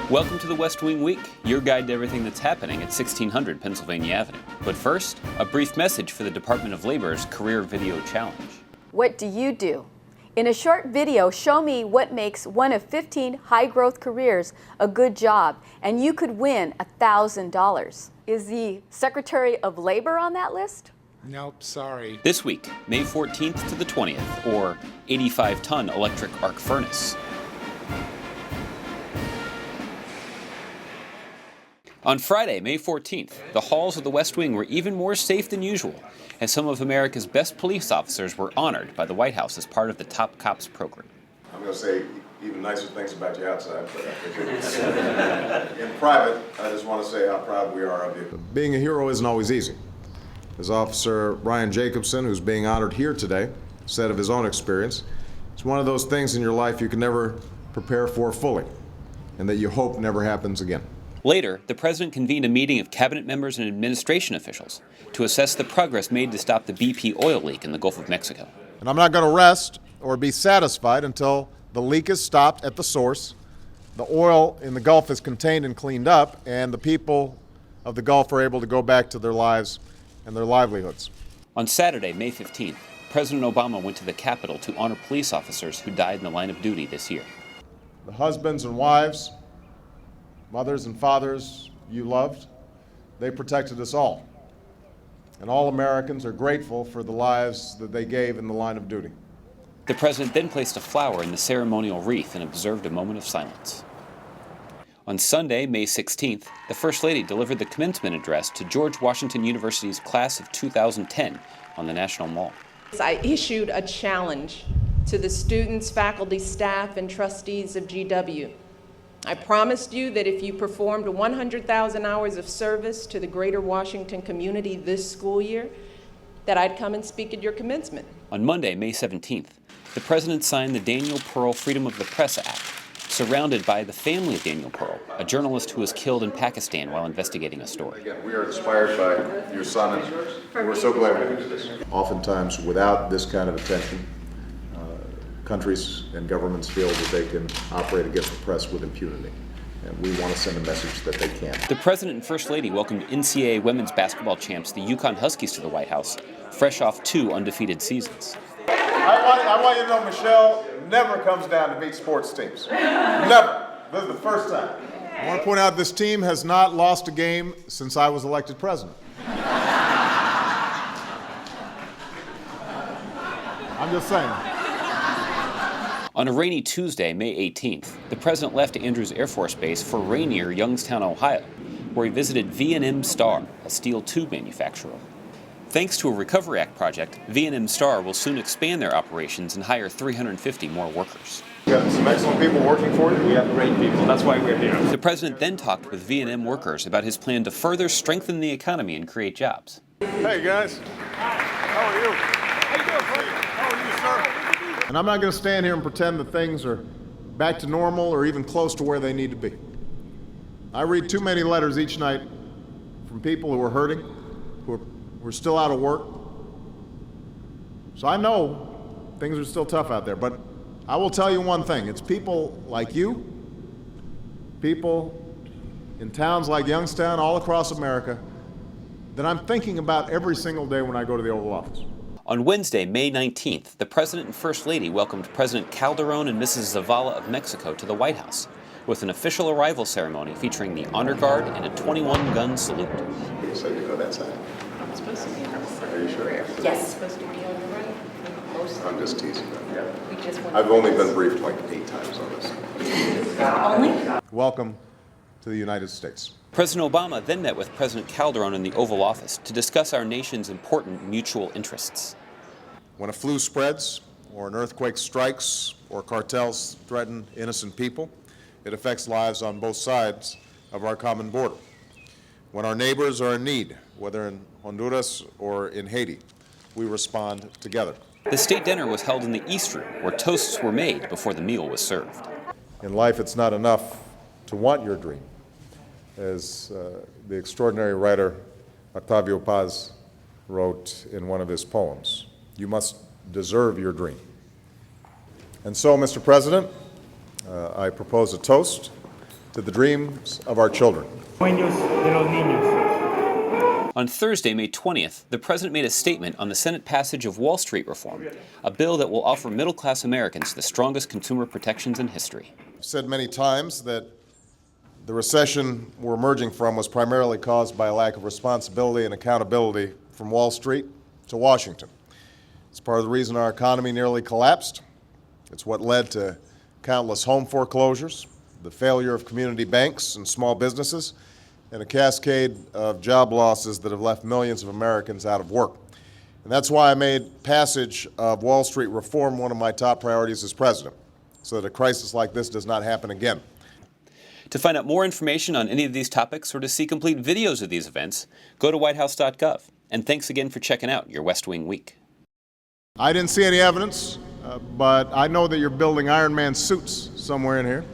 Welcome to the West Wing Week, your guide to everything that's happening at 1600 Pennsylvania Avenue. But first, a brief message for the Department of Labor's Career Video Challenge. What do you do? In a short video, show me what makes one of 15 high-growth careers a good job, and you could win $1,000. Is the Secretary of Labor on that list? Nope, sorry. This week, May 14th to the 20th, or 85-ton electric arc furnace. On Friday, May 14th, the halls of the West Wing were even more safe than usual, as some of America's best police officers were honored by the White House as part of the Top Cops program. I'm going to say even nicer things about you outside, but in private, I just want to say how proud we are of you. Being a hero isn't always easy. As Officer Ryan Jacobson, who's being honored here today, said of his own experience, it's one of those things in your life you can never prepare for fully, and that you hope never happens again. Later, the president convened a meeting of cabinet members and administration officials to assess the progress made to stop the BP oil leak in the Gulf of Mexico. And I'm not going to rest or be satisfied until the leak is stopped at the source, the oil in the Gulf is contained and cleaned up, and the people of the Gulf are able to go back to their lives and their livelihoods. On Saturday, May 15th, President Obama went to the Capitol to honor police officers who died in the line of duty this year. The husbands and wives, mothers and fathers you loved, they protected us all. And all Americans are grateful for the lives that they gave in the line of duty. The president then placed a flower in the ceremonial wreath and observed a moment of silence. On Sunday, May 16th, the First Lady delivered the commencement address to George Washington University's class of 2010 on the National Mall. I issued a challenge to the students, faculty, staff, and trustees of GW. I promised you that if you performed 100,000 hours of service to the greater Washington community this school year, that I'd come and speak at your commencement. On Monday, May 17th, the president signed the Daniel Pearl Freedom of the Press Act, surrounded by the family of Daniel Pearl, a journalist who was killed in Pakistan while investigating a story. Again, we are inspired by your son, and we're so glad we do this. Oftentimes, without this kind of attention, countries and governments feel that they can operate against the press with impunity. And we want to send a message that they can't. The president and first lady welcomed NCAA women's basketball champs, the UConn Huskies, to the White House, fresh off 2 undefeated seasons. I want you to know Michelle never comes down to beat sports teams. Never. This is the first time. I want to point out this team has not lost a game since I was elected president. I'm just saying. On a rainy Tuesday, May 18th, the president left Andrews Air Force Base for rainier Youngstown, Ohio, where he visited V&M Star, a steel tube manufacturer. Thanks to a Recovery Act project, V&M Star will soon expand their operations and hire 350 more workers. We got some excellent people working for you. We have great people. That's why we're here. The president then talked with V&M workers about his plan to further strengthen the economy and create jobs. Hey, guys. How are you? How you doing, Frank? How are you, sir? And I'm not going to stand here and pretend that things are back to normal or even close to where they need to be. I read too many letters each night from people who are hurting, who are still out of work. So I know things are still tough out there, but I will tell you one thing. It's people like you, people in towns like Youngstown, all across America, that I'm thinking about every single day when I go to the Oval Office. On Wednesday, May 19th, the president and first lady welcomed President Calderon and Mrs. Zavala of Mexico to the White House with an official arrival ceremony featuring the honor guard and a 21-gun salute. So you go that side. I'm supposed to be on the side. Are you sure? Yes. It's supposed to be on the right. I'm just teasing. We just want I've only been briefed like 8 times on this. Only? Welcome to the United States. President Obama then met with President Calderon in the Oval Office to discuss our nation's important mutual interests. When a flu spreads, or an earthquake strikes, or cartels threaten innocent people, it affects lives on both sides of our common border. When our neighbors are in need, whether in Honduras or in Haiti, we respond together. The state dinner was held in the East Room, where toasts were made before the meal was served. In life, it's not enough to want your dream. As the extraordinary writer Octavio Paz wrote in one of his poems, you must deserve your dream. And so, Mr. President, I propose a toast to the dreams of our children. Sueños de los niños. On Thursday, May 20th, the president made a statement on the Senate passage of Wall Street reform, a bill that will offer middle-class Americans the strongest consumer protections in history. I've said many times that the recession we're emerging from was primarily caused by a lack of responsibility and accountability from Wall Street to Washington. It's part of the reason our economy nearly collapsed. It's what led to countless home foreclosures, the failure of community banks and small businesses, and a cascade of job losses that have left millions of Americans out of work. And that's why I made passage of Wall Street reform one of my top priorities as president, so that a crisis like this does not happen again. To find out more information on any of these topics or to see complete videos of these events, go to whitehouse.gov. And thanks again for checking out your West Wing Week. I didn't see any evidence, but I know that you're building Iron Man suits somewhere in here.